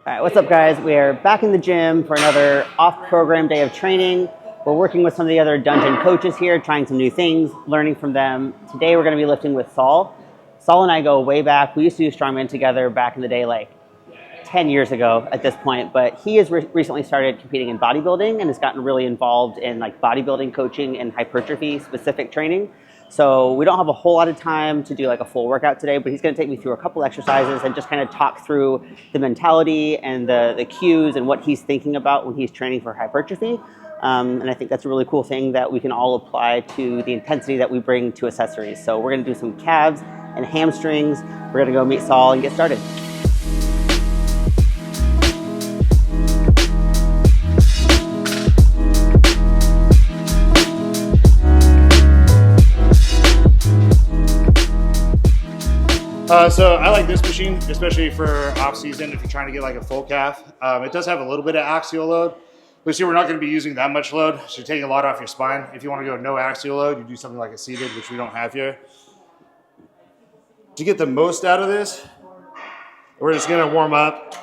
All right, what's up guys? We are back in the gym for another off-program day of training. We're working with some of the other dungeon coaches here, trying some new things, learning from them. Today we're going to be lifting with Saul. Saul and I go way back. We used to do strongman together back in the day, like 10 years ago at this point, but he has recently started competing in bodybuilding and has gotten really involved in like bodybuilding coaching and hypertrophy specific training. So we don't have a whole lot of time to do like a full workout today, but he's going to take me through a couple exercises and just kind of talk through the mentality and the cues and what he's thinking about when he's training for hypertrophy. And I think that's a really cool thing that we can all apply to the intensity that we bring to accessories. So we're going to do some calves and hamstrings. We're going to go meet Saul and get started. So I like this machine, especially for off season if you're trying to get like a full calf. It does have a little bit of axial load, but see, we're not going to be using that much load, so you're taking a lot off your spine. If you want to go no axial load, you do something like a seated, which we don't have here. To get the most out of this, we're just going to warm up.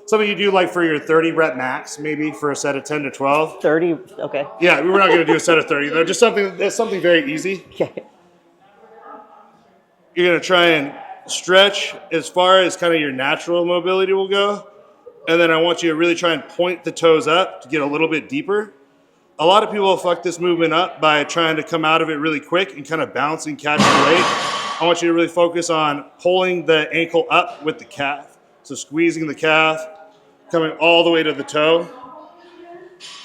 Something you do like for your 30 rep max, maybe for a set of 10 to 12. 30, okay. Yeah, we're not going to do a set of 30 though. Just something very easy. Okay. You're going to try and stretch as far as kind of your natural mobility will go. And then I want you to really try and point the toes up to get a little bit deeper. A lot of people fuck this movement up by trying to come out of it really quick and kind of bounce and catch the weight. I want you to really focus on pulling the ankle up with the calf. So squeezing the calf, coming all the way to the toe.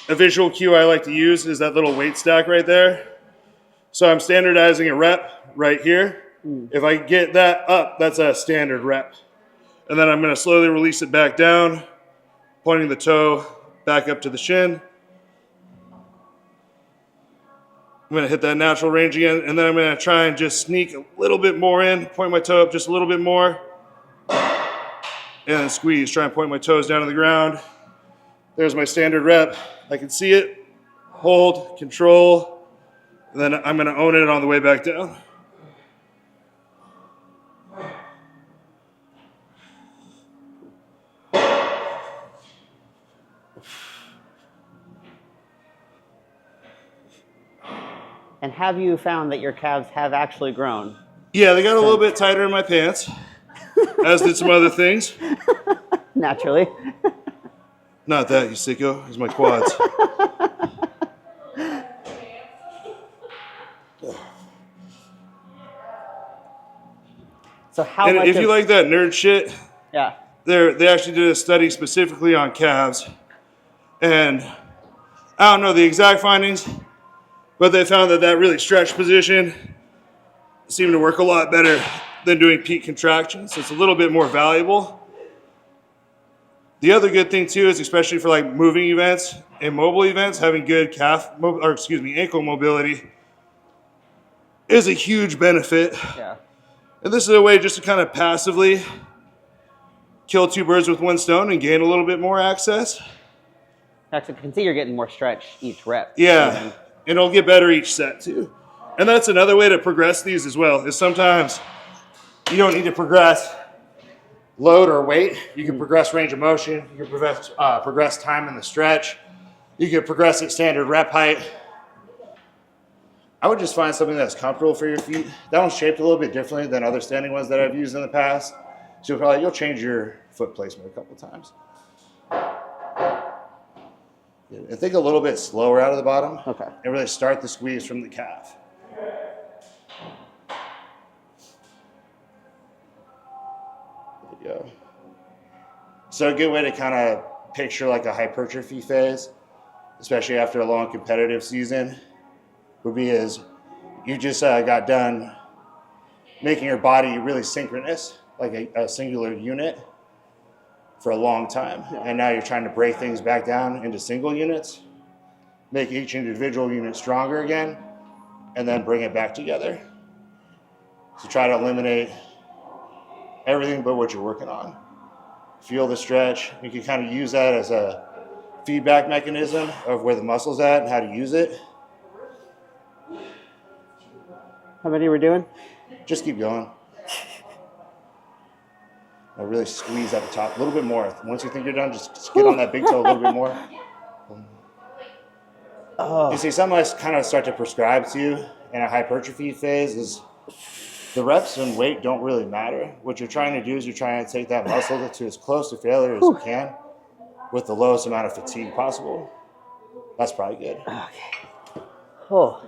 A visual cue I like to use is that little weight stack right there. So I'm standardizing a rep right here. If I get that up, that's a standard rep. And then I'm going to slowly release it back down, pointing the toe back up to the shin. I'm going to hit that natural range again, and then I'm going to try and just sneak a little bit more in, point my toe up just a little bit more, and then squeeze. Try and point my toes down to the ground. There's my standard rep. I can see it, hold, control, and then I'm going to own it on the way back down. And have you found that your calves have actually grown? Yeah, they got a little bit tighter in my pants, as did some other things. Naturally. Not that, you sicko. It's my quads. So how And much if you like that nerd shit, yeah. they actually did a study specifically on calves. And I don't know the exact findings, but they found that really stretched position seemed to work a lot better than doing peak contractions. So it's a little bit more valuable. The other good thing too is, especially for like moving events and mobile events, having good ankle mobility is a huge benefit. Yeah. And this is a way just to kind of passively kill two birds with one stone and gain a little bit more access. Actually, I can see you're getting more stretch each rep. Yeah, and it'll get better each set too. And that's another way to progress these as well, is sometimes you don't need to progress load or weight. You can progress range of motion. You can progress time in the stretch. You can progress at standard rep height. I would just find something that's comfortable for your feet. That one's shaped a little bit differently than other standing ones that I've used in the past. So you'll change your foot placement a couple times. And think a little bit slower out of the bottom. Okay. And really start the squeeze from the calf. There you go. So a good way to kind of picture like a hypertrophy phase, especially after a long competitive season, would be as you just got done making your body really synchronous, like a singular unit for a long time. And now you're trying to break things back down into single units, make each individual unit stronger again, and then bring it back together. So try to eliminate everything but what you're working on. Feel the stretch. You can kind of use that as a feedback mechanism of where the muscle's at and how to use it. How many we're doing? Just keep going. Really squeeze at the top a little bit more. Once you think you're done, just get on that big toe a little bit more. Oh. You see, something I kind of start to prescribe to you in a hypertrophy phase is the reps and weight don't really matter. What you're trying to do is you're trying to take that muscle to as close to failure as you can with the lowest amount of fatigue possible. That's probably good. Okay. Oh.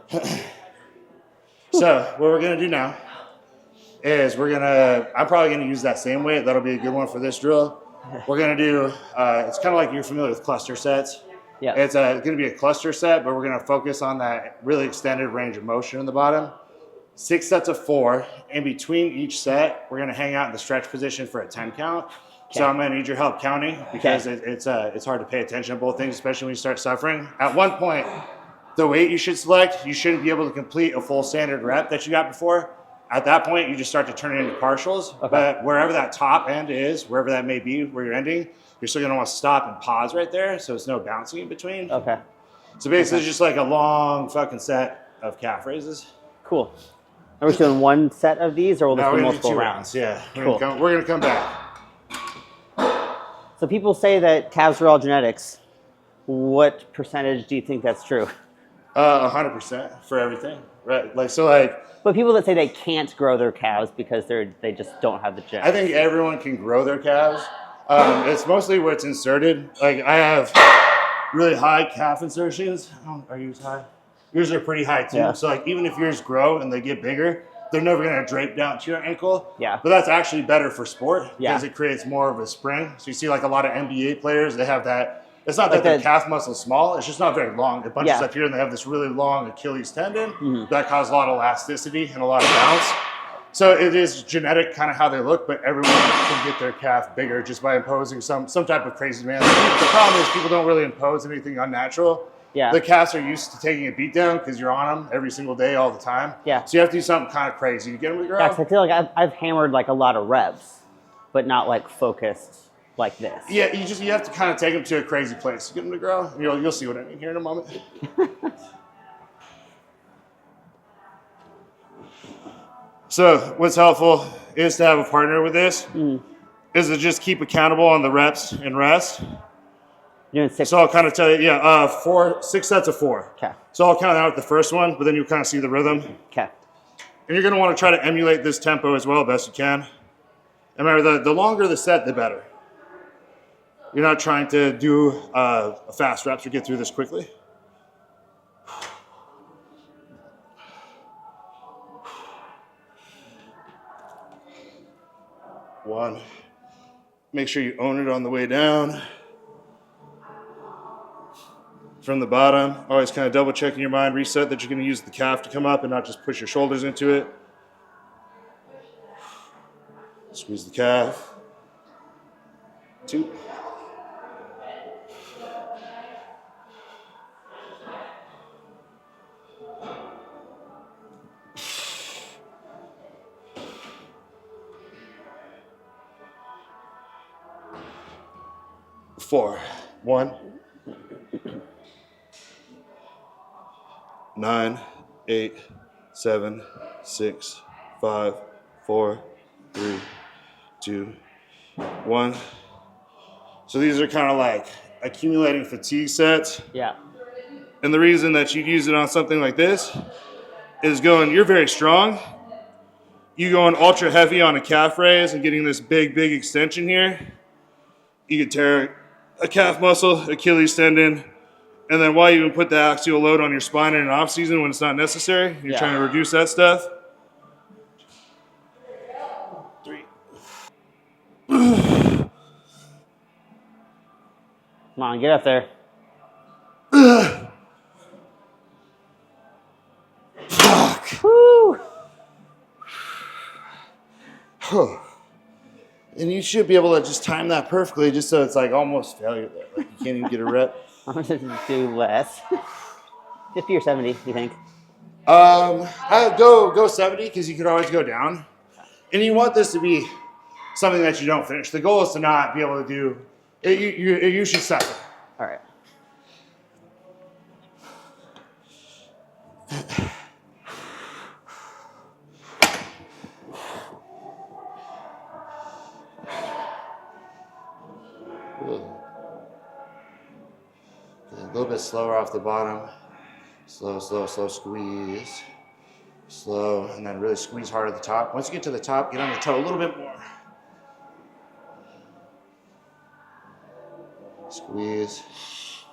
So what we're going to do now is I'm probably going to use that same weight. That'll be a good one for this drill. We're going to do, it's kind of like you're familiar with cluster sets. Yeah. It's going to be a cluster set, but we're going to focus on that really extended range of motion in the bottom. 6 sets of 4. In between each set, we're going to hang out in the stretch position for a 10 count. Okay. So I'm going to need your help counting because it's hard to pay attention to both things, especially when you start suffering. At one point, the weight you should select, you shouldn't be able to complete a full standard rep that you got before. At that point, you just start to turn it into partials. Okay. But wherever that top end is, wherever that may be, where you're ending, you're still going to want to stop and pause right there so it's no bouncing in between. Okay. So basically, it's just like a long fucking set of calf raises. Cool. Are we doing one set of these, or will this be multiple rounds? Yeah. Cool. We're going to come back. So people say that calves are all genetics. What percentage do you think that's true? 100% for everything. Right. But people that say they can't grow their calves because they just don't have the genetics. I think everyone can grow their calves. It's mostly what's inserted. Like I have really high calf insertions. Are yours high? Yours are pretty high too. Yeah. So like even if yours grow and they get bigger, they're never going to drape down to your ankle. Yeah. But that's actually better for sport because it creates more of a spring. So you see like a lot of NBA players, they have that. It's not like that their calf muscle is small. It's just not very long. It bunches up here and they have this really long Achilles tendon that causes a lot of elasticity and a lot of bounce. So it is genetic kind of how they look, but everyone can get their calf bigger just by imposing some type of crazy demand. The problem is people don't really impose anything unnatural. Yeah. The calves are used to taking a beat down because you're on them every single day, all the time. Yeah. So you have to do something kind of crazy to get them to grow. Yeah, I feel like I've hammered like a lot of reps, but not like focused like this. Yeah, you have to kind of take them to a crazy place to get them to grow. You'll see what I mean here in a moment. So what's helpful is to have a partner with this, is to just keep accountable on the reps and rest. You're doing 6. So I'll kind of tell you, 6 sets of 4. Okay. So I'll count out the first one, but then you'll kind of see the rhythm. Okay. And you're going to want to try to emulate this tempo as well, best you can. And remember, the longer the set, the better. You're not trying to do a fast reps or get through this quickly. One. Make sure you own it on the way down. From the bottom, always kind of double check in your mind, reset that you're going to use the calf to come up and not just push your shoulders into it. Squeeze the calf. 2. 4. 1. 9, 8, 7, 6, 5, 4, 3, 2, 1. So these are kind of like accumulating fatigue sets. Yeah. And the reason that you use it on something like this is you're very strong. You going ultra heavy on a calf raise and getting this big extension here. You could tear a calf muscle, Achilles tendon, and then why even put the axial load on your spine in an off season when it's not necessary? You're trying to reduce that stuff. 3. Come on, get up there. Fuck. Woo. And you should be able to just time that perfectly just so it's like almost failure there. Like you can't even get a rep. I'm going to do less. 50 or 70, you think? I'd go 70 because you could always go down. And you want this to be something that you don't finish. The goal is to not be able to do it. You should suffer. All right. A little bit slower off the bottom. Slow, slow, slow squeeze. Slow, and then really squeeze hard at the top. Once you get to the top, get on your toe a little bit more. Squeeze.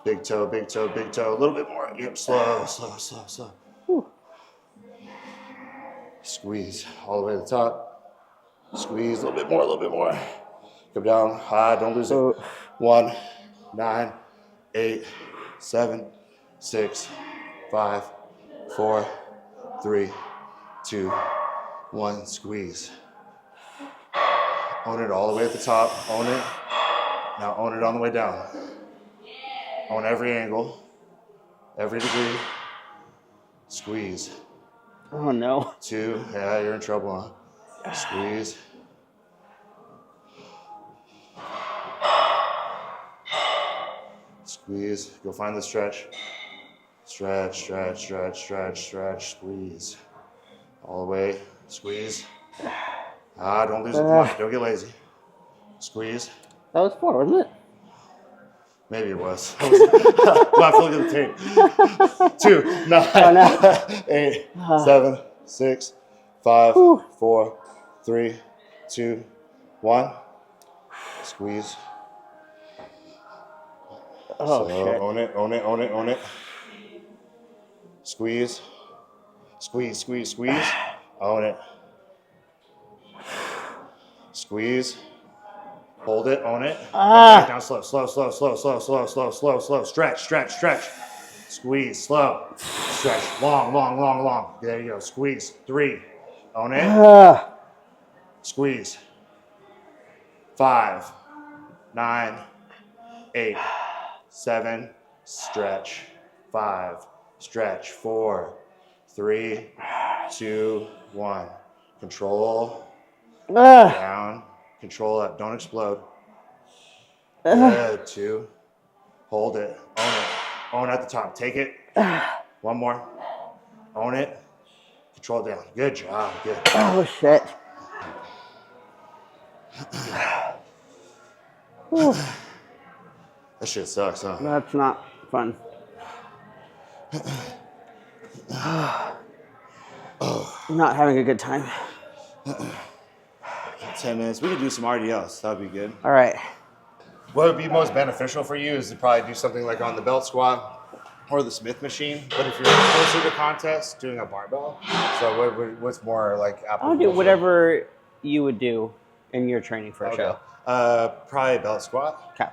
Big toe, big toe, big toe. A little bit more. Yep, slow, slow, slow, slow. Whew. Squeeze all the way to the top. Squeeze a little bit more, a little bit more. Come down high, don't lose it. 1, 9, 8, 7, 6, 5, 4, 3, 2, 1. Squeeze. Own it all the way at the top. Own it. Now own it on the way down. Own every angle, every degree. Squeeze. Oh no. 2. Yeah, you're in trouble, huh? Squeeze. Squeeze. Go find the stretch. Stretch, stretch, stretch, stretch, stretch. Squeeze. All the way. Squeeze. Don't lose it. Come on. Don't get lazy. Squeeze. That was 4, wasn't it? Maybe it was. We'll have to look at the tape. 2, 9, 8, 7, 6, 5, 4, 3, 2, 1. Squeeze. Oh, so shit. Own it, own it, own it, own it. Squeeze. Squeeze, squeeze, squeeze. Own it. Squeeze. Hold it, own it. Back down slow, slow, slow, slow, slow, slow, slow, slow, slow. Stretch, stretch, stretch. Squeeze, slow. Stretch, long, long, long, long. There you go. Squeeze. 3. Own it. Squeeze. 5, 9, 8, 7. Stretch. 5. Stretch. 4, 3, 2, 1. Control. Down. Control that. Don't explode. Good. 2. Hold it. Own it. Own at the top. Take it. 1 more. Own it. Control it down. Good job. Good. Oh, shit. That shit sucks, huh? That's not fun. I'm not having a good time. 10 minutes. We could do some RDLs. That would be good. All right. What would be most beneficial for you is to probably do something like on the belt squat or the Smith machine. But if you're closer to contest, doing a barbell. So what's more like applicable? I'll do whatever you would do in your training for a show. Probably belt squat. Okay.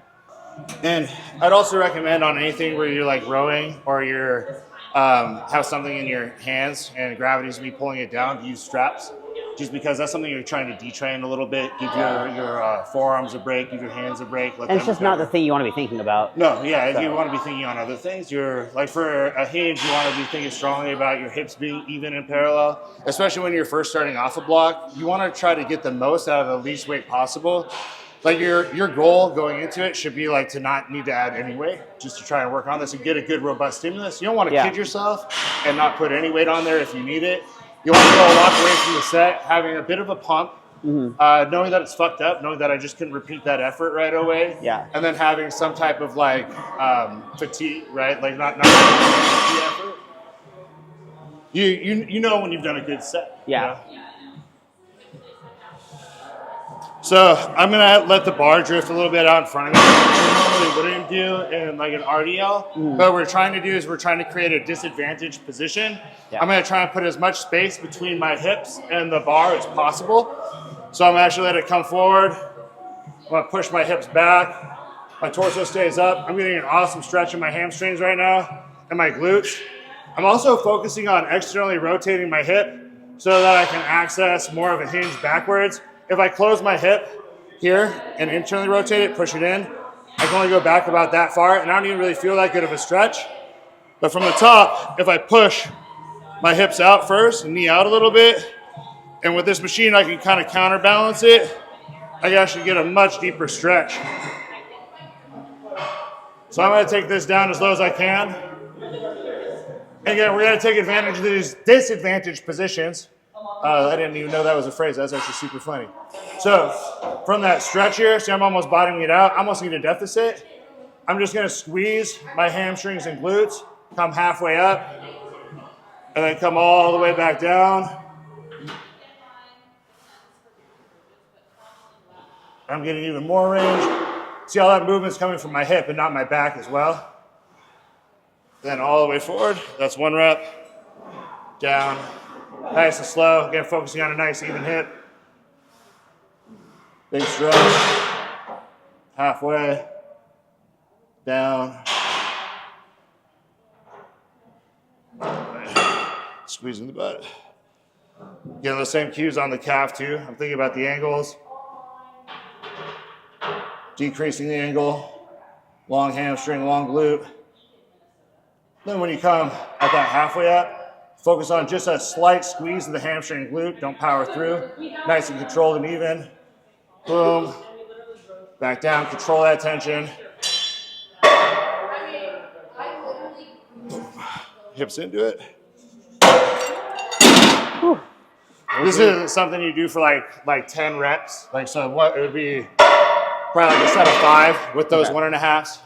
And I'd also recommend on anything where you're like rowing or you're have something in your hands and gravity's gonna be pulling it down, use straps. Just because that's something you're trying to detrain a little bit, give your forearms a break, give your hands a break. And it's just not the thing you want to be thinking about. No, yeah, so. You want to be thinking on other things. You're like for a hinge, you want to be thinking strongly about your hips being even and parallel, especially when you're first starting off a block. You want to try to get the most out of the least weight possible. Like your goal going into it should be like to not need to add any weight, just to try and work on this and get a good robust stimulus. You don't want to kid yourself and not put any weight on there if you need it. You want to go a walk away from the set, having a bit of a pump, knowing that it's fucked up, knowing that I just couldn't repeat that effort right away. Yeah. And then having some type of like fatigue, right? Like not fatigue effort. You know when you've done a good set. Yeah. You know? So I'm gonna let the bar drift a little bit out in front of me. Normally wouldn't do in like an RDL, but what we're trying to do is we're trying to create a disadvantaged position. Yeah. I'm gonna try and put as much space between my hips and the bar as possible. So I'm gonna actually let it come forward. I'm gonna push my hips back. My torso stays up. I'm getting an awesome stretch in my hamstrings right now and my glutes. I'm also focusing on externally rotating my hip so that I can access more of a hinge backwards. If I close my hip here and internally rotate it, push it in, I can only go back about that far, and I don't even really feel that good of a stretch. But from the top, if I push my hips out first and knee out a little bit, and with this machine I can kind of counterbalance it, I can actually get a much deeper stretch. So I'm going to take this down as low as I can. And again, we're going to take advantage of these disadvantaged positions. I didn't even know that was a phrase. That's actually super funny. So from that stretch here, see I'm almost bottoming it out. I almost need a deficit. I'm just gonna squeeze my hamstrings and glutes, come halfway up, and then come all the way back down. I'm getting even more range. See how that movement's coming from my hip and not my back as well. Then all the way forward. That's 1 rep. Down. Nice and slow. Again, focusing on a nice even hip. Big stretch. Halfway. Down. Squeezing the butt. Getting those same cues on the calf too. I'm thinking about the angles. Decreasing the angle. Long hamstring, long glute. Then when you come at that halfway up, focus on just a slight squeeze of the hamstring and glute. Don't power through. Nice and controlled and even. Boom. Back down, control that tension. Hips into it. Whew. This is something you do for like 10 reps. Like, so what it would be probably like a set of 5 with those 1.5s.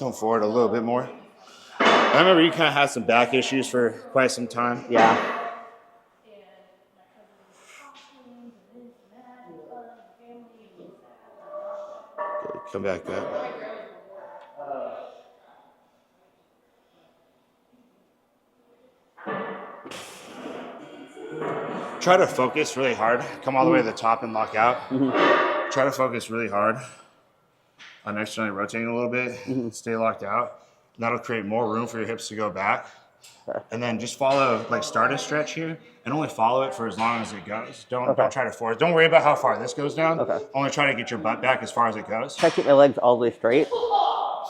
Come forward a little bit more. I remember you kind of had some back issues for quite some time. Yeah. Good. Come back up. Try to focus really hard. Come all the way to the top and lock out. Mm-hmm. Try to focus really hard on externally rotating a little bit. Mm-hmm. Stay locked out. That'll create more room for your hips to go back. And then just follow, like start a stretch here and only follow it for as long as it goes. Don't try to force. Don't worry about how far this goes down. Only try to get your butt back as far as it goes. Try to keep my legs all the way straight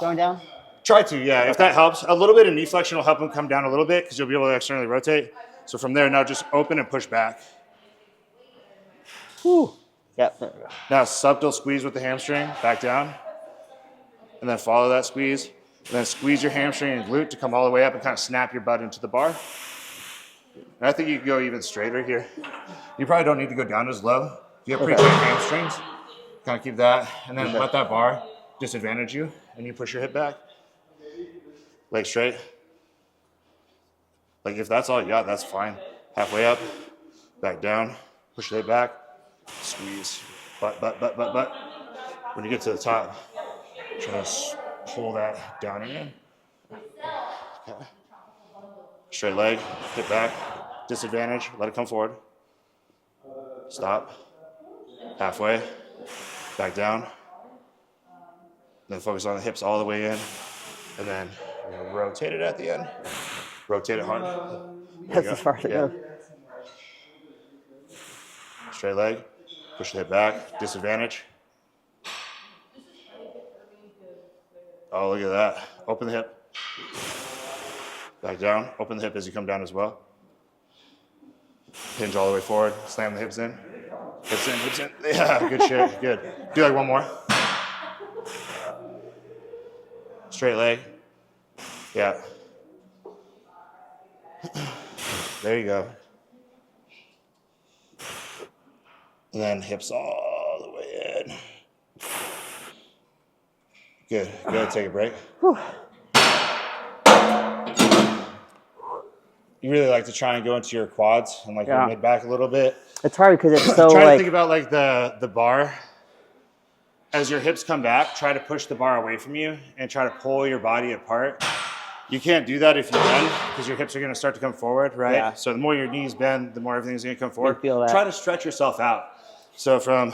going down. Try to, yeah. If that helps. A little bit of knee flexion will help them come down a little bit because you'll be able to externally rotate. So from there, now just open and push back. Whew. Yep, there we go. Now subtle squeeze with the hamstring, back down. And then follow that squeeze. And then squeeze your hamstring and glute to come all the way up and kind of snap your butt into the bar. And I think you can go even straighter here. You probably don't need to go down as low. You have pretty tight hamstrings. Kind of keep that. And then let that bar disadvantage you. And you push your hip back. Leg straight. Like if that's all you got, that's fine. Halfway up, back down, push your hip back, squeeze, butt. When you get to the top, try to pull that down and in. Okay. Straight leg, hip back, disadvantage, let it come forward. Stop, halfway, back down. Then focus on the hips all the way in, and then rotate it at the end. Rotate it hard. That's as far as it goes. Straight leg. Push the hip back. Disadvantage. Oh, look at that. Open the hip. Back down. Open the hip as you come down as well. Hinge all the way forward. Slam the hips in. Hips in, hips in. Yeah, good shit. Good. Do like one more. Straight leg. Yeah. There you go. And then hips all the way in. Good. Go ahead, take a break. Whew. You really like to try and go into your quads and like your mid back a little bit. It's hard because it's so try to think about like the bar. As your hips come back, try to push the bar away from you and try to pull your body apart. You can't do that if you bend because your hips are going to start to come forward, right? Yeah. So the more your knees bend, the more everything's going to come forward. Feel that. Try to stretch yourself out. So from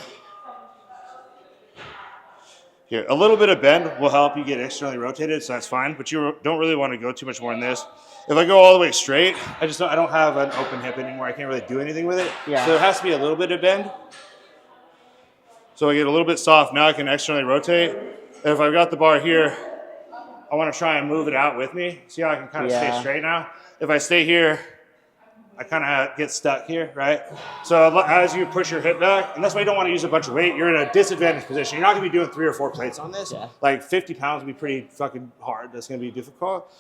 here, a little bit of bend will help you get externally rotated, so that's fine. But you don't really want to go too much more than this. If I go all the way straight, I don't have an open hip anymore. I can't really do anything with it. Yeah. So there has to be a little bit of bend. So I get a little bit soft. Now I can externally rotate. And if I've got the bar here, I want to try and move it out with me. See how I can kind of stay straight now? If I stay here, I kind of get stuck here, right? So as you push your hip back, and that's why you don't want to use a bunch of weight, you're in a disadvantaged position. You're not going to be doing 3 or 4 plates on this. Yeah. Like 50 pounds would be pretty fucking hard. That's going to be difficult.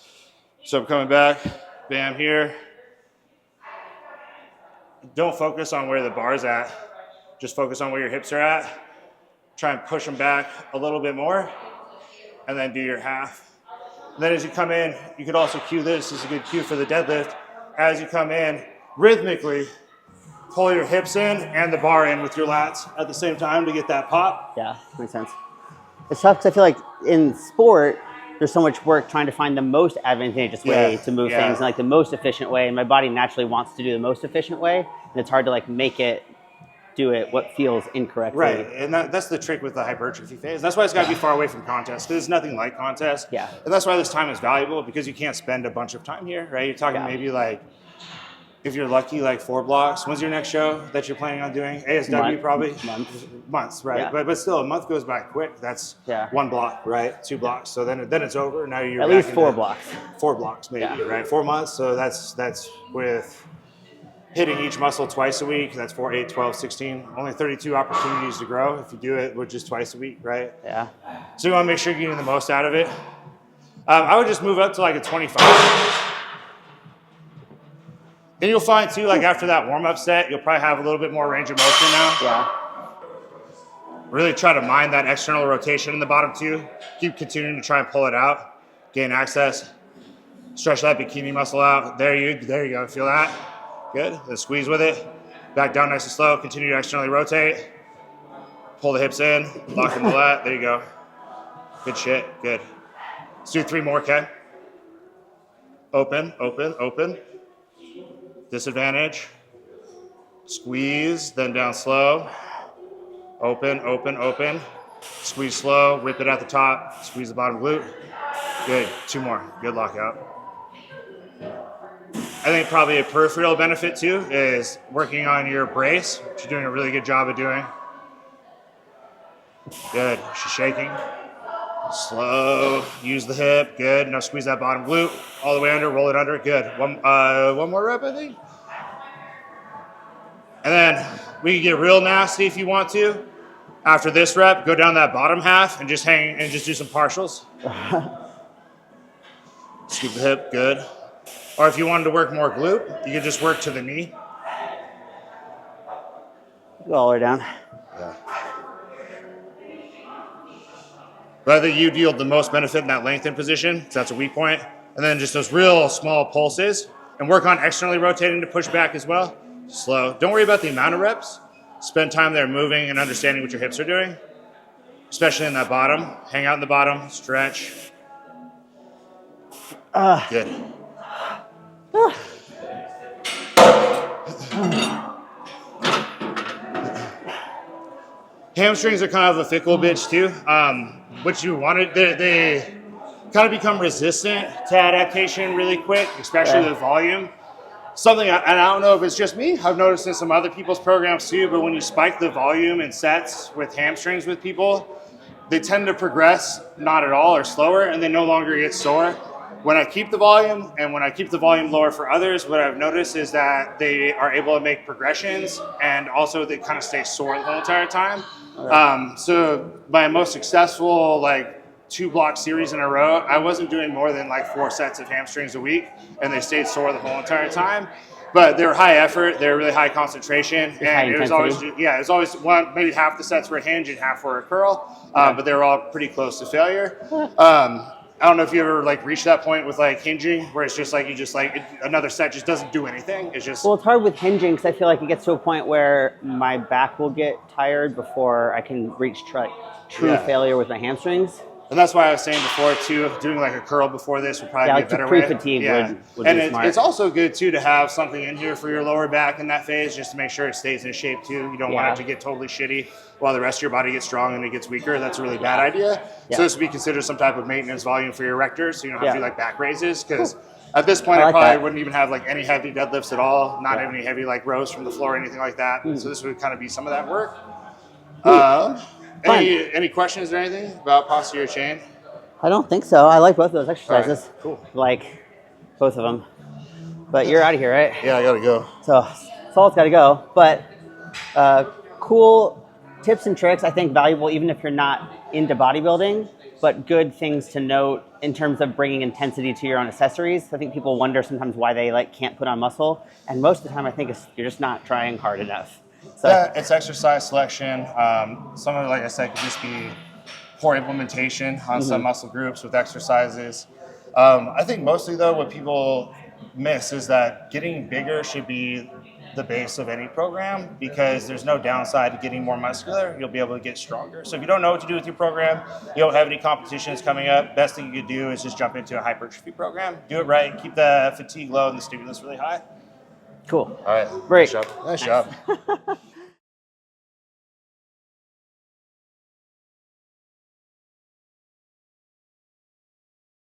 So I'm coming back, bam, here. don't focus on where the bar's at. Just focus on where your hips are at. Try and push them back a little bit more, and then do your half. And then as you come in, you could also cue this. This is a good cue for the deadlift. As you come in, rhythmically, pull your hips in and the bar in with your lats at the same time to get that pop. Yeah, makes sense. It's tough because I feel like in sport, there's so much work trying to find the most advantageous way to move things and like the most efficient way. And my body naturally wants to do the most efficient way. And it's hard to like make it do it what feels incorrectly. Right, and that's the trick with the hypertrophy phase. That's why it's got to be far away from contest, because it's nothing like contest. Yeah. And that's why this time is valuable, because you can't spend a bunch of time here, right? You're talking maybe like, if you're lucky, like 4 blocks. When's your next show that you're planning on doing? ASW probably? Months, right? Yeah. But still, a month goes by quick. That's 1 block, right? 2 blocks. So then it's over. Now you're at least 4 blocks. 4 blocks, maybe, right? 4 months. So that's with hitting each muscle twice a week. That's 4, 8, 12, 16. Only 32 opportunities to grow if you do it with just twice a week, right? Yeah. So you want to make sure you're getting the most out of it. I would just move up to like a 25. And you'll find too, like after that warm-up set, you'll probably have a little bit more range of motion now. Yeah. Really try to mind that external rotation in the bottom too. Keep continuing to try and pull it out. Gain access. Stretch that bikini muscle out. There you go. Feel that? Good. Then squeeze with it. Back down nice and slow. Continue to externally rotate. Pull the hips in. Lock in the lat. There you go. Good shit. Good. Let's do 3 more, okay? Open, open, open. Disadvantage. Squeeze, then down slow. Open, open, open. Squeeze slow, whip it at the top. Squeeze the bottom glute. Good, 2 more. Good lockout. I think probably a peripheral benefit too is working on your brace, which you're doing a really good job of doing. Good, she's shaking. Slow, use the hip, good. Now squeeze that bottom glute, all the way under, roll it under, good. One more rep, I think. And then we can get real nasty if you want to. After this rep, go down that bottom half and just hang and just do some partials. Scoop the hip, good. Or if you wanted to work more glute, you could just work to the knee. Go all the way down. Yeah. But I think you'd yield the most benefit in that lengthened position, because that's a weak point. And then just those real small pulses. And work on externally rotating to push back as well. Slow. Don't worry about the amount of reps. Spend time there moving and understanding what your hips are doing. Especially in that bottom. Hang out in the bottom. Stretch. Good. Hamstrings are kind of a fickle bitch too. What you wanted, they kind of become resistant to adaptation really quick, especially with volume. Something, and I don't know if it's just me, I've noticed in some other people's programs too, but when you spike the volume in sets with hamstrings with people, they tend to progress not at all or slower, and they no longer get sore. When I keep the volume, and when I keep the volume lower for others, what I've noticed is that they are able to make progressions, and also they kind of stay sore the whole entire time. So my most successful 2-block series in a row, I wasn't doing more than 4 sets of hamstrings a week, and they stayed sore the whole entire time. But they were high effort, they were really high concentration, and it was always one, maybe half the sets were a hinge and half were a curl, but they were all pretty close to failure. I don't know if you ever reached that point with hinging, where it's just another set just doesn't do anything. It's just, well, it's hard with hinging because I feel like it gets to a point where my back will get tired before I can reach true failure with my hamstrings. And that's why I was saying before too, doing a curl before this would probably be a better way. Pre-fatigue would and be smart. It's also good too to have something in here for your lower back in that phase, just to make sure it stays in shape too. You don't want it to get totally shitty while the rest of your body gets strong and it gets weaker. That's a really bad idea. So this would be considered some type of maintenance volume for your erectors, so you don't have to do back raises, because at this point I probably wouldn't even have any heavy deadlifts at all, not any heavy rows from the floor or anything like that. So this would kind of be some of that work. Any questions or anything about posterior chain? I don't think so. I like both of those exercises. Right, cool. Both of them. But you're out of here, right? Yeah, I gotta go. So Saul's got to go. But cool tips and tricks, I think valuable even if you're not into bodybuilding. but good things to note in terms of bringing intensity to your own accessories. I think people wonder sometimes why they like can't put on muscle, and most of the time I think you're just not trying hard enough. So yeah, it's exercise selection. Some of it, like I said, could just be poor implementation on some muscle groups with exercises. I think mostly though, what people miss is that getting bigger should be the base of any program, because there's no downside to getting more muscular. You'll be able to get stronger. So if you don't know what to do with your program, you don't have any competitions coming up, best thing you could do is just jump into a hypertrophy program. Do it right, keep the fatigue low and the stimulus really high. cool. All right. Great. Nice job.